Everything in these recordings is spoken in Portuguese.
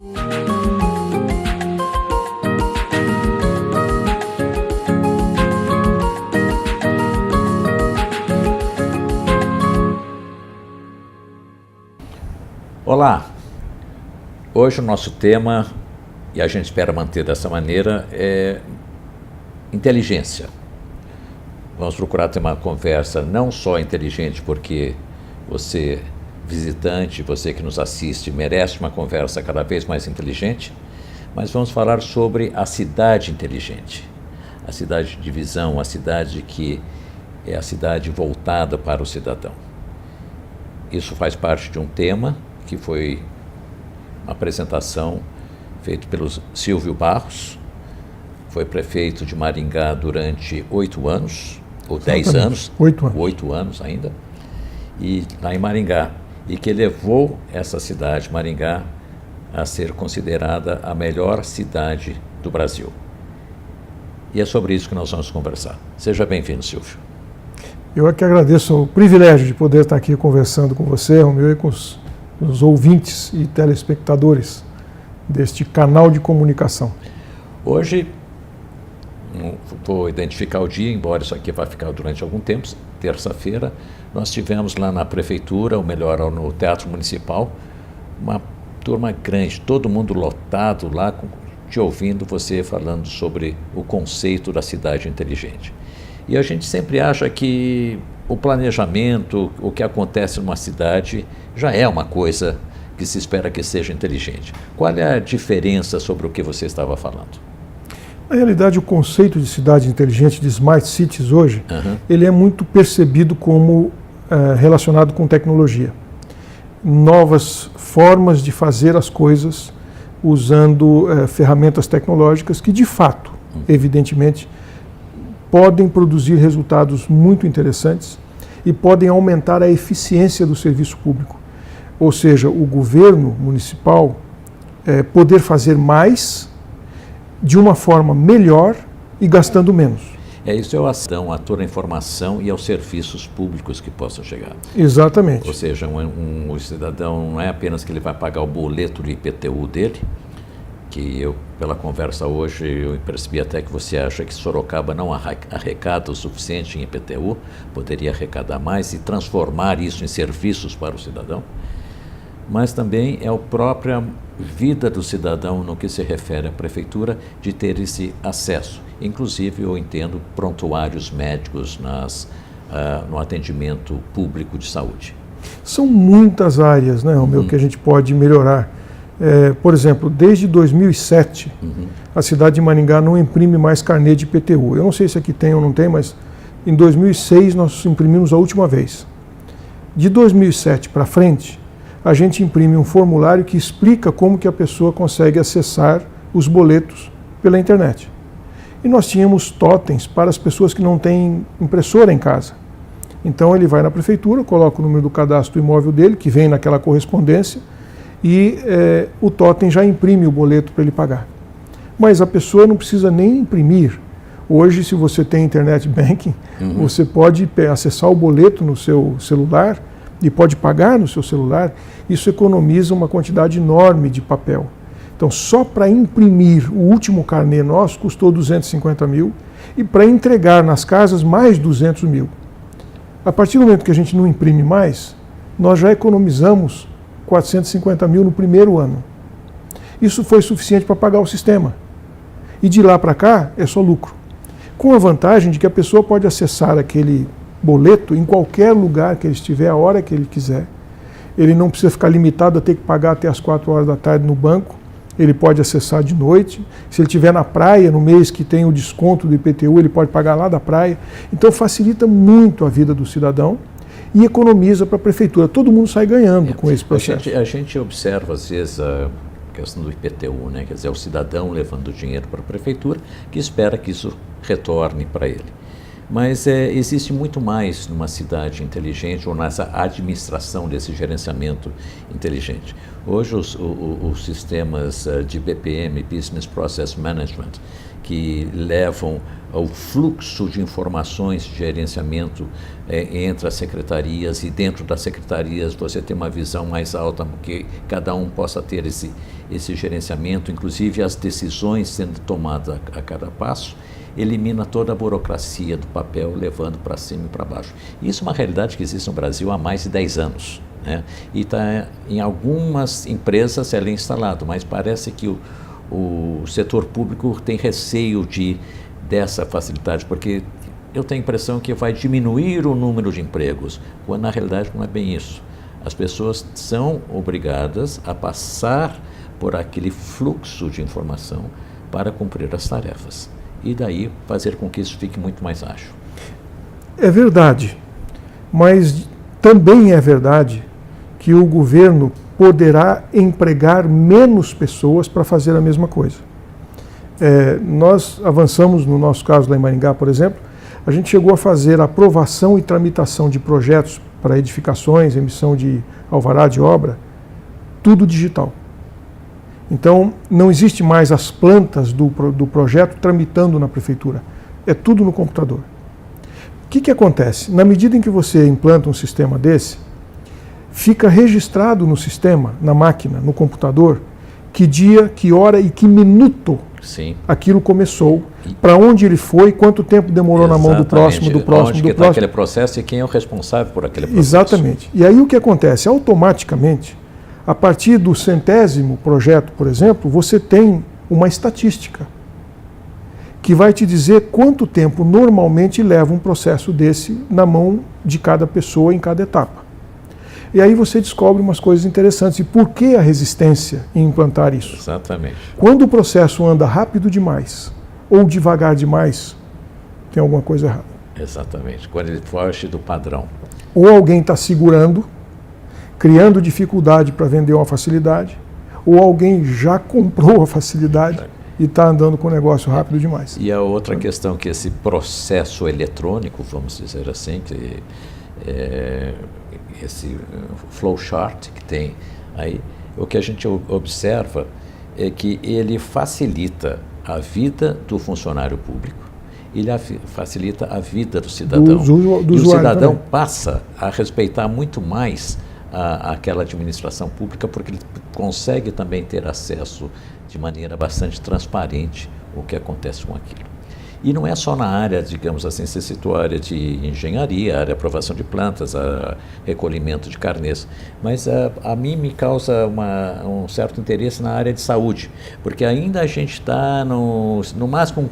Olá, hoje o nosso tema, e a gente espera manter dessa maneira, é inteligência. Vamos procurar ter uma conversa não só inteligente, porque você, visitante, você que nos assiste, merece uma conversa cada vez mais inteligente, mas vamos falar sobre a cidade inteligente, a cidade de visão, a cidade que é a cidade voltada para o cidadão. Isso faz parte de um tema que foi uma apresentação feita pelo Silvio Barros, foi prefeito de Maringá durante 8 anos, ou 10 anos, 8 anos ainda, e lá em Maringá, e que levou essa cidade, Maringá, a ser considerada a melhor cidade do Brasil. E é sobre isso que nós vamos conversar. Seja bem-vindo, Silvio. Eu é que agradeço o privilégio de poder estar aqui conversando com você, Romeu, e com os ouvintes e telespectadores deste canal de comunicação. Hoje, vou identificar o dia, embora isso aqui vai ficar durante algum tempo, terça-feira, nós tivemos lá na prefeitura, ou melhor, no Teatro Municipal, uma turma grande, todo mundo lotado lá, te ouvindo você falando sobre o conceito da cidade inteligente. E a gente sempre acha que o planejamento, o que acontece numa cidade, já é uma coisa que se espera que seja inteligente. Qual é a diferença sobre o que você estava falando? Na realidade, o conceito de cidade inteligente, de smart cities hoje, ele é muito percebido como relacionado com tecnologia. Novas formas de fazer as coisas usando ferramentas tecnológicas que, de fato, evidentemente, podem produzir resultados muito interessantes e podem aumentar a eficiência do serviço público. Ou seja, o governo municipal poder fazer mais de uma forma melhor e gastando menos. Isso é a toda a informação e aos serviços públicos que possam chegar. Exatamente. Ou seja, o cidadão não é apenas que ele vai pagar o boleto de IPTU dele, que eu, pela conversa hoje, eu percebi até que você acha que Sorocaba não arrecada o suficiente em IPTU, poderia arrecadar mais e transformar isso em serviços para o cidadão, mas também é a própria vida do cidadão no que se refere à prefeitura de ter esse acesso. Inclusive, eu entendo prontuários médicos no atendimento público de saúde. São muitas áreas, né, Romeu, que a gente pode melhorar. Por exemplo, desde 2007, a cidade de Maringá não imprime mais carnê de IPTU. Eu não sei se aqui tem ou não tem, mas em 2006 nós imprimimos a última vez. De 2007 para frente, a gente imprime um formulário que explica como que a pessoa consegue acessar os boletos pela internet. E nós tínhamos totens para as pessoas que não têm impressora em casa. Então ele vai na prefeitura, coloca o número do cadastro imóvel dele, que vem naquela correspondência, e o totem já imprime o boleto para ele pagar. Mas a pessoa não precisa nem imprimir. Hoje, se você tem internet banking, você pode acessar o boleto no seu celular e pode pagar no seu celular. Isso economiza uma quantidade enorme de papel. Então, só para imprimir o último carnê nosso custou 250 mil e para entregar nas casas mais 200 mil. A partir do momento que a gente não imprime mais, nós já economizamos 450 mil no primeiro ano. Isso foi suficiente para pagar o sistema. E de lá para cá é só lucro. Com a vantagem de que a pessoa pode acessar aquele boleto em qualquer lugar que ele estiver, a hora que ele quiser. Ele não precisa ficar limitado a ter que pagar até as 4 horas da tarde no banco. Ele pode acessar de noite. Se ele estiver na praia, no mês que tem o desconto do IPTU, ele pode pagar lá da praia. Então facilita muito a vida do cidadão e economiza para a prefeitura. Todo mundo sai ganhando com esse processo. A gente observa, às vezes, a questão do IPTU, né? Quer dizer, o cidadão levando dinheiro para a prefeitura, que espera que isso retorne para ele. Mas existe muito mais numa cidade inteligente ou nessa administração desse gerenciamento inteligente. Hoje os sistemas de BPM, Business Process Management, que levam ao fluxo de informações de gerenciamento entre as secretarias, e dentro das secretarias você tem uma visão mais alta, que cada um possa ter esse gerenciamento, inclusive as decisões sendo tomadas a cada passo, elimina toda a burocracia do papel, levando para cima e para baixo. Isso é uma realidade que existe no Brasil há mais de 10 anos. Né? E em algumas empresas ela é instalado, mas parece que o setor público tem receio dessa facilidade, porque eu tenho a impressão que vai diminuir o número de empregos, quando na realidade não é bem isso. As pessoas são obrigadas a passar por aquele fluxo de informação para cumprir as tarefas. E daí fazer com que isso fique muito mais ágil. É verdade, mas também é verdade que o governo poderá empregar menos pessoas para fazer a mesma coisa. Nós avançamos, no nosso caso lá em Maringá, por exemplo, a gente chegou a fazer aprovação e tramitação de projetos para edificações, emissão de alvará de obra, tudo digital. Então, não existe mais as plantas do projeto tramitando na prefeitura. É tudo no computador. O que acontece? Na medida em que você implanta um sistema desse, fica registrado no sistema, na máquina, no computador, que dia, que hora e que minuto aquilo começou, para onde ele foi, quanto tempo demorou na mão do próximo, onde que está aquele processo e quem é o responsável por aquele processo. Exatamente. E aí o que acontece? Automaticamente, a partir do 100º projeto, por exemplo, você tem uma estatística que vai te dizer quanto tempo normalmente leva um processo desse na mão de cada pessoa em cada etapa. E aí você descobre umas coisas interessantes. E por que a resistência em implantar isso? Exatamente. Quando o processo anda rápido demais ou devagar demais, tem alguma coisa errada. Exatamente. Quando ele foge do padrão. Ou alguém está segurando, criando dificuldade para vender uma facilidade, ou alguém já comprou a facilidade e está andando com o negócio rápido demais. E a outra questão que esse processo eletrônico, vamos dizer assim, que esse flowchart que tem aí, o que a gente observa é que ele facilita a vida do funcionário público, ele facilita a vida do cidadão. Do e o cidadão também passa a respeitar muito mais aquela administração pública, porque ele consegue também ter acesso de maneira bastante transparente o que acontece com aquilo. E não é só na área, digamos assim, você citou a área de engenharia, a área de aprovação de plantas, a recolhimento de carnês, mas a mim me causa um certo interesse na área de saúde, porque ainda a gente está no máximo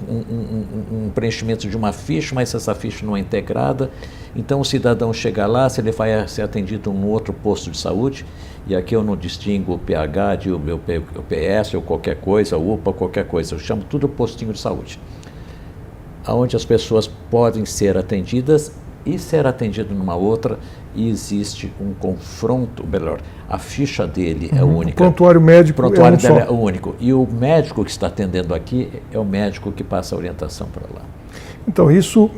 um preenchimento de uma ficha, mas essa ficha não é integrada, então o cidadão chega lá, se ele vai ser atendido num outro posto de saúde, e aqui eu não distingo o PH de o PS ou qualquer coisa, o UPA, qualquer coisa, eu chamo tudo postinho de saúde, onde as pessoas podem ser atendidas e ser atendido numa outra, e existe um confronto, melhor, a ficha dele é única. O prontuário médico dele é único. E o médico que está atendendo aqui é o médico que passa a orientação para lá. Então, isso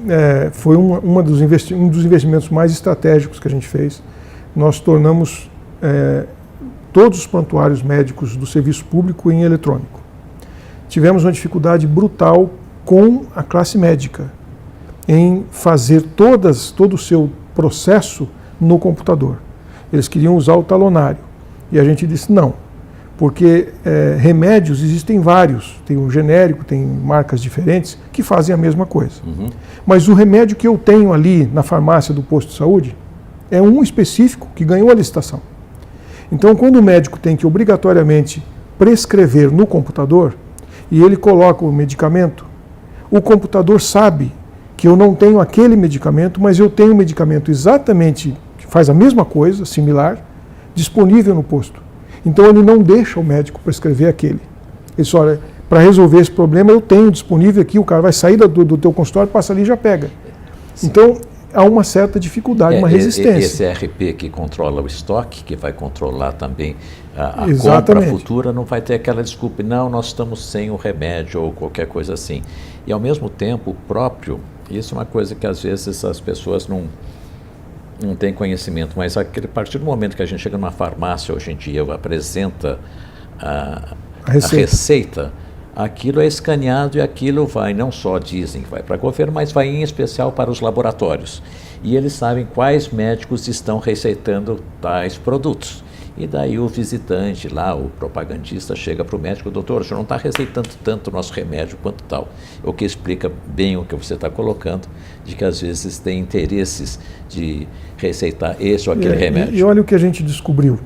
foi um dos investimentos mais estratégicos que a gente fez. Nós tornamos todos os prontuários médicos do serviço público em eletrônico. Tivemos uma dificuldade brutal com a classe médica, em fazer todo o seu processo no computador. Eles queriam usar o talonário. E a gente disse não, porque remédios existem vários, tem um genérico, tem marcas diferentes que fazem a mesma coisa. Uhum. Mas o remédio que eu tenho ali na farmácia do posto de saúde é um específico que ganhou a licitação. Então, quando o médico tem que obrigatoriamente prescrever no computador e ele coloca o medicamento, o computador sabe que eu não tenho aquele medicamento, mas eu tenho um medicamento exatamente, que faz a mesma coisa, similar, disponível no posto. Então ele não deixa o médico prescrever aquele. Ele diz, olha, para resolver esse problema eu tenho disponível aqui, o cara vai sair do teu consultório, passa ali e já pega. Sim. Então há uma certa dificuldade, uma resistência. Esse RP que controla o estoque, que vai controlar também a compra futura, não vai ter aquela desculpa, não, nós estamos sem o remédio ou qualquer coisa assim. E ao mesmo tempo, o próprio Isso é uma coisa que às vezes as pessoas não têm conhecimento, mas a partir do momento que a gente chega numa farmácia hoje em dia, apresenta a receita, aquilo é escaneado e aquilo vai, não só dizem que vai para o governo, mas vai em especial para os laboratórios. E eles sabem quais médicos estão receitando tais produtos. E daí o visitante lá, o propagandista, chega para o médico: doutor, o senhor não está receitando tanto o nosso remédio quanto tal. O que explica bem o que você está colocando, de que às vezes tem interesses de receitar esse ou aquele remédio. E olha o que a gente descobriu.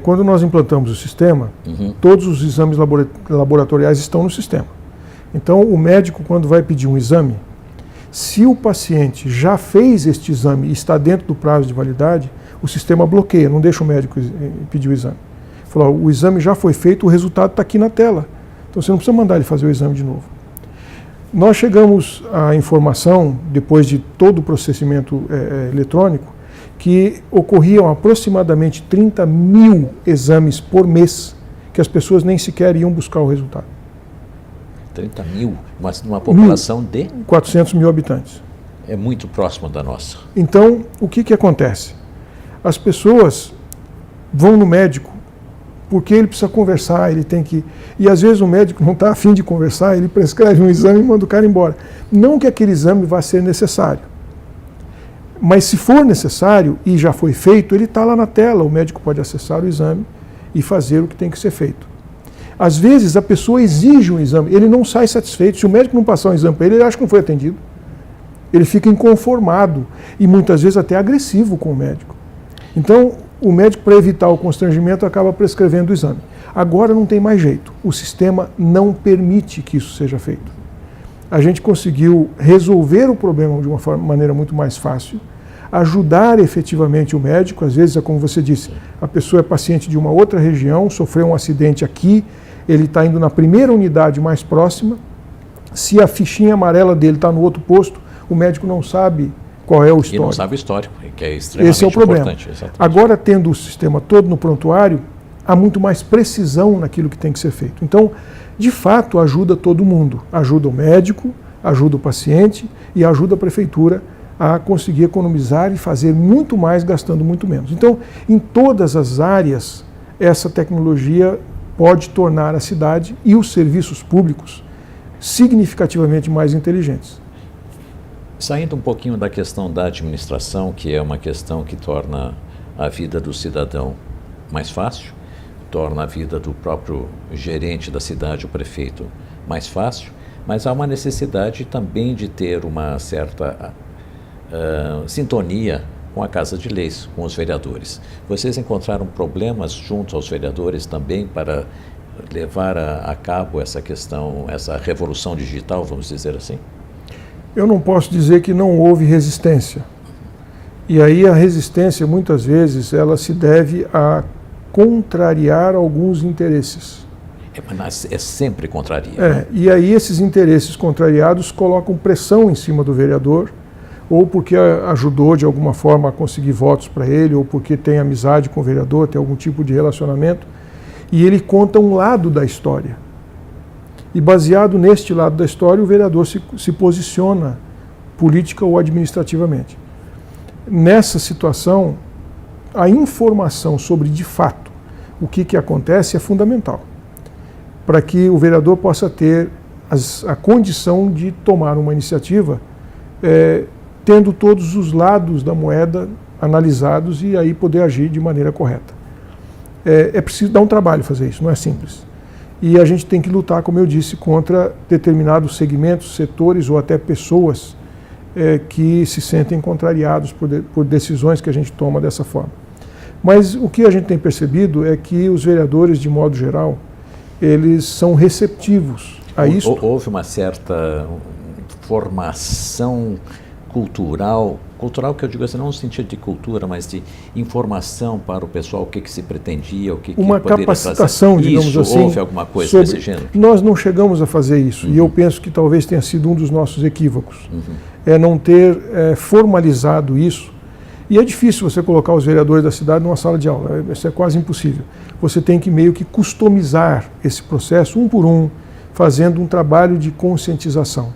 Quando nós implantamos o sistema, todos os exames laboratoriais estão no sistema. Então, o médico, quando vai pedir um exame, se o paciente já fez este exame e está dentro do prazo de validade, o sistema bloqueia, não deixa o médico pedir o exame. Fala: o exame já foi feito, o resultado está aqui na tela. Então você não precisa mandar ele fazer o exame de novo. Nós chegamos à informação, depois de todo o processamento eletrônico, que ocorriam aproximadamente 30 mil exames por mês, que as pessoas nem sequer iam buscar o resultado. 30 mil? Uma população de? 400 mil habitantes. É muito próximo da nossa. Então, o que acontece? As pessoas vão no médico porque ele precisa conversar, ele tem que... E às vezes o médico não está a fim de conversar, ele prescreve um exame e manda o cara embora. Não que aquele exame vá ser necessário. Mas se for necessário e já foi feito, ele está lá na tela, o médico pode acessar o exame e fazer o que tem que ser feito. Às vezes a pessoa exige um exame, ele não sai satisfeito. Se o médico não passar um exame para ele, ele acha que não foi atendido. Ele fica inconformado e muitas vezes até agressivo com o médico. Então, o médico, para evitar o constrangimento, acaba prescrevendo o exame. Agora não tem mais jeito. O sistema não permite que isso seja feito. A gente conseguiu resolver o problema de uma maneira muito mais fácil, ajudar efetivamente o médico. Às vezes, é como você disse, a pessoa é paciente de uma outra região, sofreu um acidente aqui, ele está indo na primeira unidade mais próxima. Se a fichinha amarela dele está no outro posto, o médico não sabe qual é o histórico. E não sabe o histórico, que é extremamente Esse é o problema. Importante. Exatamente. Agora, tendo o sistema todo no prontuário, há muito mais precisão naquilo que tem que ser feito. Então, de fato, ajuda todo mundo. Ajuda o médico, ajuda o paciente e ajuda a prefeitura a conseguir economizar e fazer muito mais gastando muito menos. Então, em todas as áreas, essa tecnologia pode tornar a cidade e os serviços públicos significativamente mais inteligentes. Saindo um pouquinho da questão da administração, que é uma questão que torna a vida do cidadão mais fácil, torna a vida do próprio gerente da cidade, o prefeito, mais fácil, mas há uma necessidade também de ter uma certa sintonia com a Casa de Leis, com os vereadores. Vocês encontraram problemas junto aos vereadores também para levar a cabo essa questão, essa revolução digital, vamos dizer assim? Eu não posso dizer que não houve resistência. E aí a resistência, muitas vezes, ela se deve a contrariar alguns interesses. Mas é sempre contraria. E aí esses interesses contrariados colocam pressão em cima do vereador, ou porque ajudou de alguma forma a conseguir votos para ele, ou porque tem amizade com o vereador, tem algum tipo de relacionamento, e ele conta um lado da história. E baseado neste lado da história, o vereador se posiciona política ou administrativamente. Nessa situação, a informação sobre, de fato, o que acontece é fundamental, para que o vereador possa ter a condição de tomar uma iniciativa tendo todos os lados da moeda analisados e aí poder agir de maneira correta. É preciso dar um trabalho fazer isso, não é simples. E a gente tem que lutar, como eu disse, contra determinados segmentos, setores ou até pessoas que se sentem contrariados por decisões que a gente toma dessa forma. Mas o que a gente tem percebido é que os vereadores, de modo geral, eles são receptivos a isso. Houve uma certa formação cultural que eu digo assim, não no sentido de cultura, mas de informação para o pessoal, o que se pretendia, o que uma poderia capacitação, trazer. digamos Isso, assim. houve alguma coisa desse gênero? Nós não chegamos a fazer isso, e eu penso que talvez tenha sido um dos nossos equívocos. É não ter formalizado isso. E é difícil você colocar os vereadores da cidade numa sala de aula, isso é quase impossível. Você tem que meio que customizar esse processo, um por um, fazendo um trabalho de conscientização.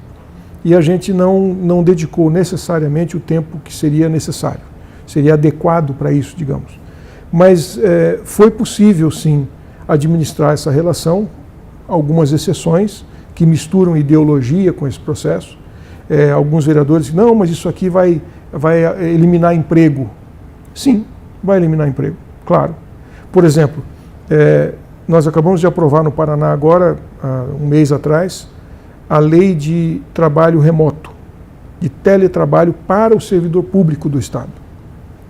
e a gente não dedicou necessariamente o tempo que seria necessário, seria adequado para isso, digamos. Mas foi possível, sim, administrar essa relação, algumas exceções que misturam ideologia com esse processo. Alguns vereadores dizem, não, mas isso aqui vai eliminar emprego. Sim, vai eliminar emprego, claro. Por exemplo, nós acabamos de aprovar no Paraná agora, há um mês atrás, a lei de trabalho remoto, de teletrabalho para o servidor público do Estado.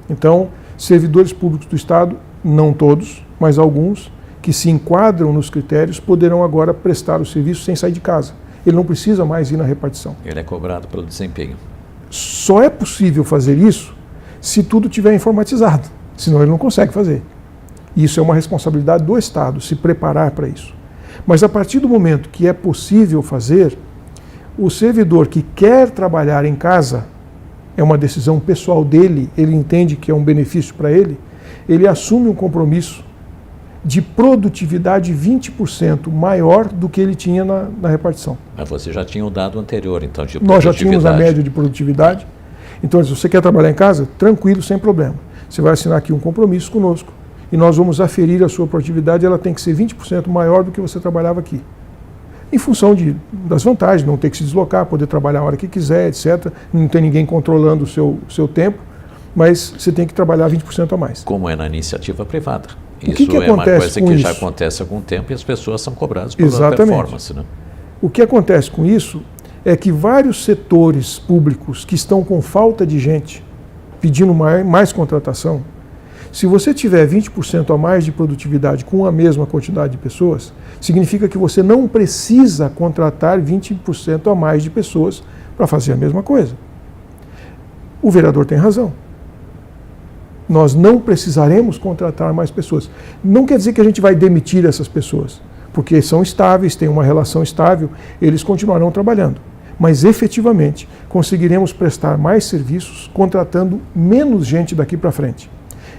Então, servidores públicos do Estado, não todos, mas alguns, que se enquadram nos critérios, poderão agora prestar o serviço sem sair de casa. Ele não precisa mais ir na repartição. Ele é cobrado pelo desempenho. Só é possível fazer isso se tudo estiver informatizado, senão ele não consegue fazer. Isso é uma responsabilidade do Estado, se preparar para isso. Mas a partir do momento que é possível fazer, o servidor que quer trabalhar em casa, é uma decisão pessoal dele, ele entende que é um benefício para ele, ele assume um compromisso de produtividade 20% maior do que ele tinha na repartição. Mas você já tinha o dado anterior, então, de produtividade. Nós já tínhamos a média de produtividade. Então, se você quer trabalhar em casa, tranquilo, sem problema. Você vai assinar aqui um compromisso conosco e nós vamos aferir a sua produtividade, ela tem que ser 20% maior do que você trabalhava aqui. Em função das vantagens, não ter que se deslocar, poder trabalhar a hora que quiser, etc. Não tem ninguém controlando o seu tempo, mas você tem que trabalhar 20% a mais. Como é na iniciativa privada. Isso é uma coisa que já acontece há algum tempo e as pessoas são cobradas pela performance. Né? O que acontece com isso é que vários setores públicos que estão com falta de gente, pedindo mais contratação, se você tiver 20% a mais de produtividade com a mesma quantidade de pessoas, significa que você não precisa contratar 20% a mais de pessoas para fazer a mesma coisa. O vereador tem razão. Nós não precisaremos contratar mais pessoas. Não quer dizer que a gente vai demitir essas pessoas, porque são estáveis, têm uma relação estável, eles continuarão trabalhando. Mas, efetivamente, conseguiremos prestar mais serviços contratando menos gente daqui para frente.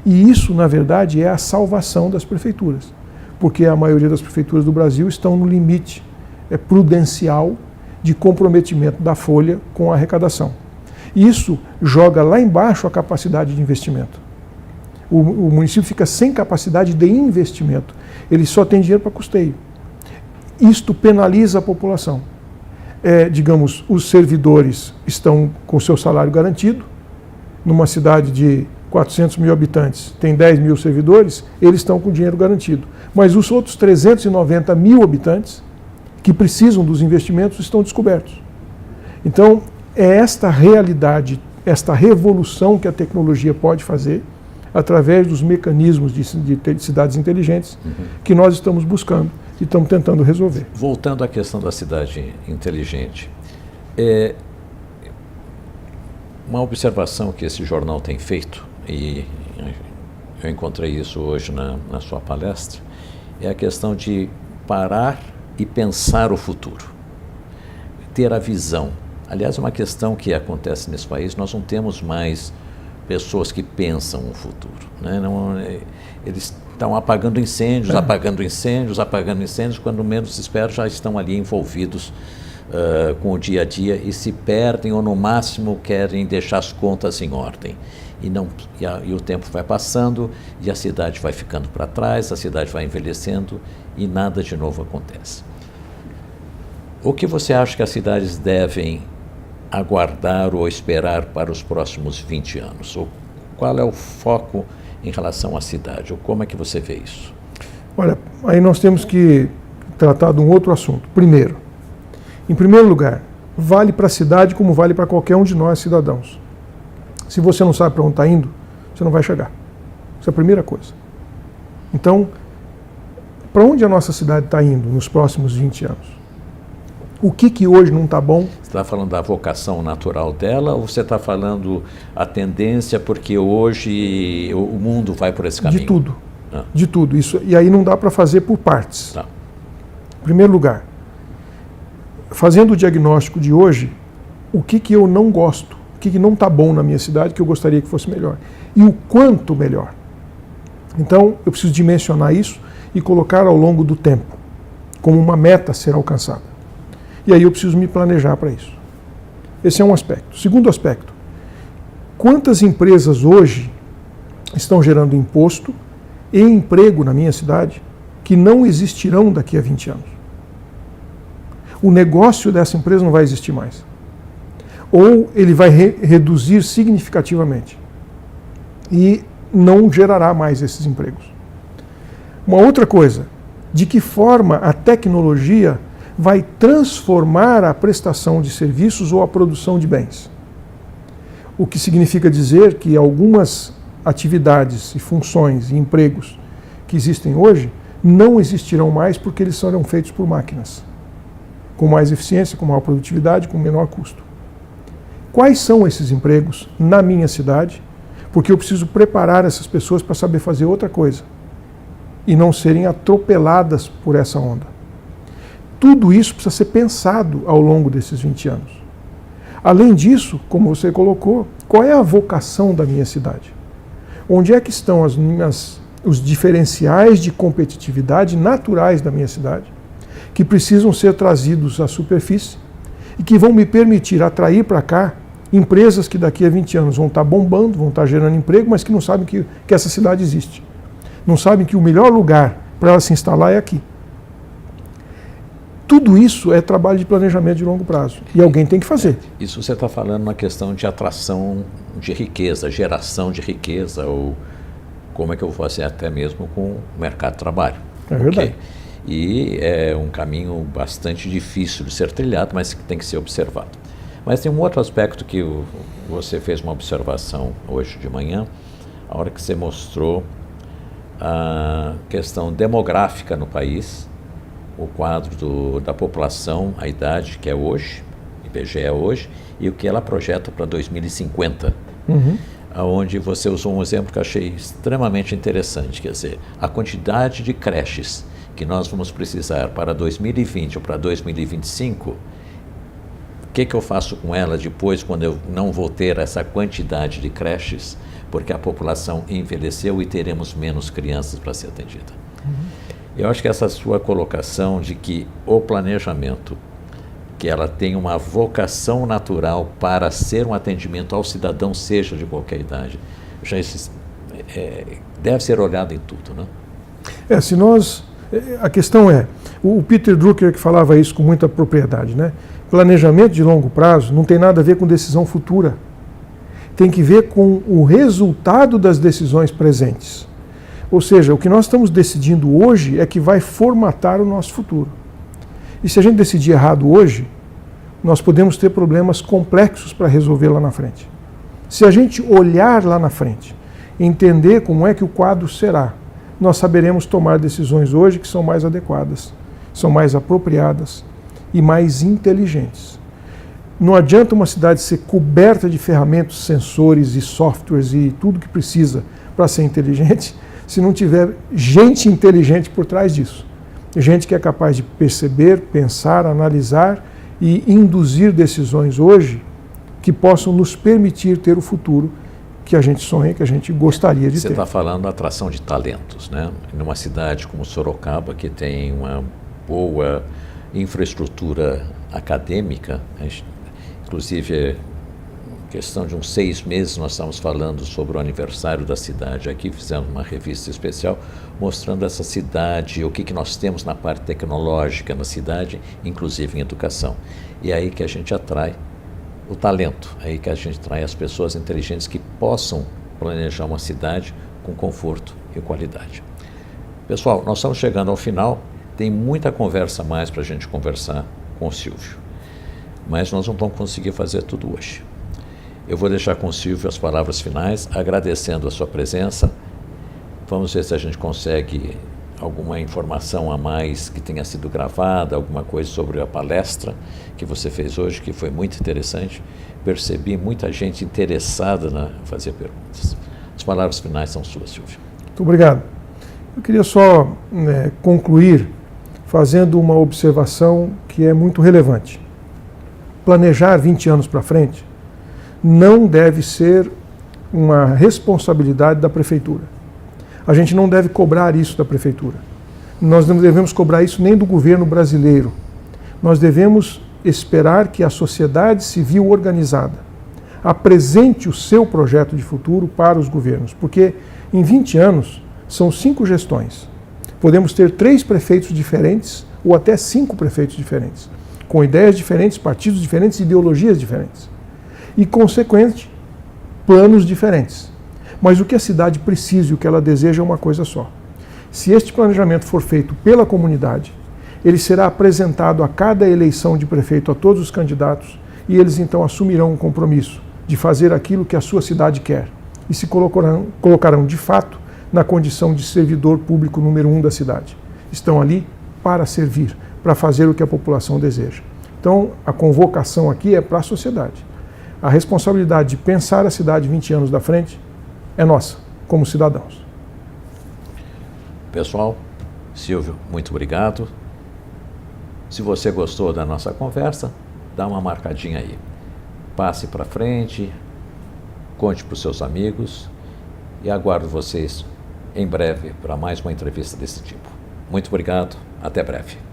E isso, na verdade, é a salvação das prefeituras, porque a maioria das prefeituras do Brasil estão no limite prudencial de comprometimento da folha com a arrecadação. Isso joga lá embaixo a capacidade de investimento. O município fica sem capacidade de investimento. Ele só tem dinheiro para custeio. Isto penaliza a população. Digamos, os servidores estão com seu salário garantido. Numa cidade de 400 mil habitantes, tem 10 mil servidores, eles estão com dinheiro garantido. Mas os outros 390 mil habitantes, que precisam dos investimentos, estão descobertos. Então, é esta realidade, esta revolução que a tecnologia pode fazer, através dos mecanismos de cidades inteligentes, que nós estamos buscando e estamos tentando resolver. Voltando à questão da cidade inteligente, uma observação que esse jornal tem feito, e eu encontrei isso hoje na sua palestra, é a questão de parar e pensar o futuro, ter a visão. Aliás, é uma questão que acontece nesse país, nós não temos mais pessoas que pensam o futuro. Né? Eles estão apagando incêndios, quando menos espero já estão ali envolvidos com o dia a dia e se perdem ou no máximo querem deixar as contas em ordem. E o tempo vai passando e a cidade vai ficando para trás, a cidade vai envelhecendo e nada de novo acontece. O que você acha que as cidades devem aguardar ou esperar para os próximos 20 anos? Ou qual é o foco em relação à cidade? Ou como é que você vê isso? Olha, aí nós temos que tratar de um outro assunto. Primeiro, em primeiro lugar, vale para a cidade como vale para qualquer um de nós cidadãos. Se você não sabe para onde está indo, você não vai chegar. Isso é a primeira coisa. Então, para onde a nossa cidade está indo nos próximos 20 anos? O que hoje não está bom? Você está falando da vocação natural dela ou você está falando a tendência porque hoje o mundo vai por esse caminho? De tudo. De tudo. Isso, e aí não dá para fazer por partes. Tá. Em primeiro lugar, fazendo o diagnóstico de hoje, o que eu não gosto, o que não está bom na minha cidade, que eu gostaria que fosse melhor. E o quanto melhor. Então, eu preciso dimensionar isso e colocar ao longo do tempo, como uma meta a ser alcançada. E aí eu preciso me planejar para isso. Esse é um aspecto. Segundo aspecto, quantas empresas hoje estão gerando imposto e emprego na minha cidade que não existirão daqui a 20 anos? O negócio dessa empresa não vai existir mais. Ou ele vai reduzir significativamente e não gerará mais esses empregos. Uma outra coisa, de que forma a tecnologia vai transformar a prestação de serviços ou a produção de bens. O que significa dizer que algumas atividades e funções e empregos que existem hoje não existirão mais porque eles serão feitos por máquinas, com mais eficiência, com maior produtividade, com menor custo. Quais são esses empregos na minha cidade? Porque eu preciso preparar essas pessoas para saber fazer outra coisa e não serem atropeladas por essa onda. Tudo isso precisa ser pensado ao longo desses 20 anos. Além disso, como você colocou, qual é a vocação da minha cidade? Onde é que estão os diferenciais de competitividade naturais da minha cidade, que precisam ser trazidos à superfície e que vão me permitir atrair para cá empresas que daqui a 20 anos vão estar bombando, vão estar gerando emprego, mas que não sabem que essa cidade existe. Não sabem que o melhor lugar para ela se instalar é aqui. Tudo isso é trabalho de planejamento de longo prazo. E alguém tem que fazer. Isso você está falando na questão de atração de riqueza, geração de riqueza, ou como é que eu vou fazer até mesmo com o mercado de trabalho. É verdade. Okay. E é um caminho bastante difícil de ser trilhado, mas que tem que ser observado. Mas tem um outro aspecto que você fez uma observação hoje de manhã, a hora que você mostrou a questão demográfica no país, o quadro da população, a idade que é hoje, IBGE é hoje, e o que ela projeta para 2050. Onde você usou um exemplo que eu achei extremamente interessante, quer dizer, a quantidade de creches que nós vamos precisar para 2020 ou para 2025, o que eu faço com ela depois, quando eu não vou ter essa quantidade de creches, porque a população envelheceu e teremos menos crianças para ser atendida. Eu acho que essa sua colocação de que o planejamento, que ela tem uma vocação natural para ser um atendimento ao cidadão, seja de qualquer idade, já deve ser olhado em tudo, né? A questão é, o Peter Drucker que falava isso com muita propriedade, né? Planejamento de longo prazo não tem nada a ver com decisão futura. Tem que ver com o resultado das decisões presentes. Ou seja, o que nós estamos decidindo hoje é que vai formatar o nosso futuro. E se a gente decidir errado hoje, nós podemos ter problemas complexos para resolver lá na frente. Se a gente olhar lá na frente, entender como é que o quadro será, nós saberemos tomar decisões hoje que são mais adequadas, são mais apropriadas e mais inteligentes. Não adianta uma cidade ser coberta de ferramentas, sensores e softwares e tudo que precisa para ser inteligente, se não tiver gente inteligente por trás disso. Gente que é capaz de perceber, pensar, analisar e induzir decisões hoje que possam nos permitir ter o futuro que a gente sonha, que a gente gostaria de ter. Você está falando da atração de talentos, né? Numa cidade como Sorocaba, que tem uma boa infraestrutura acadêmica, inclusive questão de uns 6 meses nós estamos falando sobre o aniversário da cidade. Aqui fizemos uma revista especial mostrando essa cidade, o que nós temos na parte tecnológica na cidade, inclusive em educação. E é aí que a gente atrai o talento, é aí que a gente atrai as pessoas inteligentes que possam planejar uma cidade com conforto e qualidade. Pessoal, nós estamos chegando ao final, tem muita conversa mais para a gente conversar com o Silvio, mas nós não vamos conseguir fazer tudo hoje. Eu vou deixar com o Silvio as palavras finais, agradecendo a sua presença. Vamos ver se a gente consegue alguma informação a mais que tenha sido gravada, alguma coisa sobre a palestra que você fez hoje, que foi muito interessante. Percebi muita gente interessada em fazer perguntas. As palavras finais são suas, Silvio. Muito obrigado. Eu queria só concluir fazendo uma observação que é muito relevante. Planejar 20 anos para frente não deve ser uma responsabilidade da prefeitura. A gente não deve cobrar isso da prefeitura. Nós não devemos cobrar isso nem do governo brasileiro. Nós devemos esperar que a sociedade civil organizada apresente o seu projeto de futuro para os governos, porque em 20 anos são 5 gestões. Podemos ter 3 prefeitos diferentes ou até 5 prefeitos diferentes, com ideias diferentes, partidos diferentes, ideologias diferentes e, consequente, planos diferentes. Mas o que a cidade precisa e o que ela deseja é uma coisa só. Se este planejamento for feito pela comunidade, ele será apresentado a cada eleição de prefeito a todos os candidatos e eles então assumirão um compromisso de fazer aquilo que a sua cidade quer e se colocarão de fato na condição de servidor público número 1 da cidade. Estão ali para servir, para fazer o que a população deseja. Então, a convocação aqui é para a sociedade. A responsabilidade de pensar a cidade 20 anos da frente é nossa, como cidadãos. Pessoal, Silvio, muito obrigado. Se você gostou da nossa conversa, dá uma marcadinha aí. Passe para frente, conte para os seus amigos e aguardo vocês em breve para mais uma entrevista desse tipo. Muito obrigado, até breve.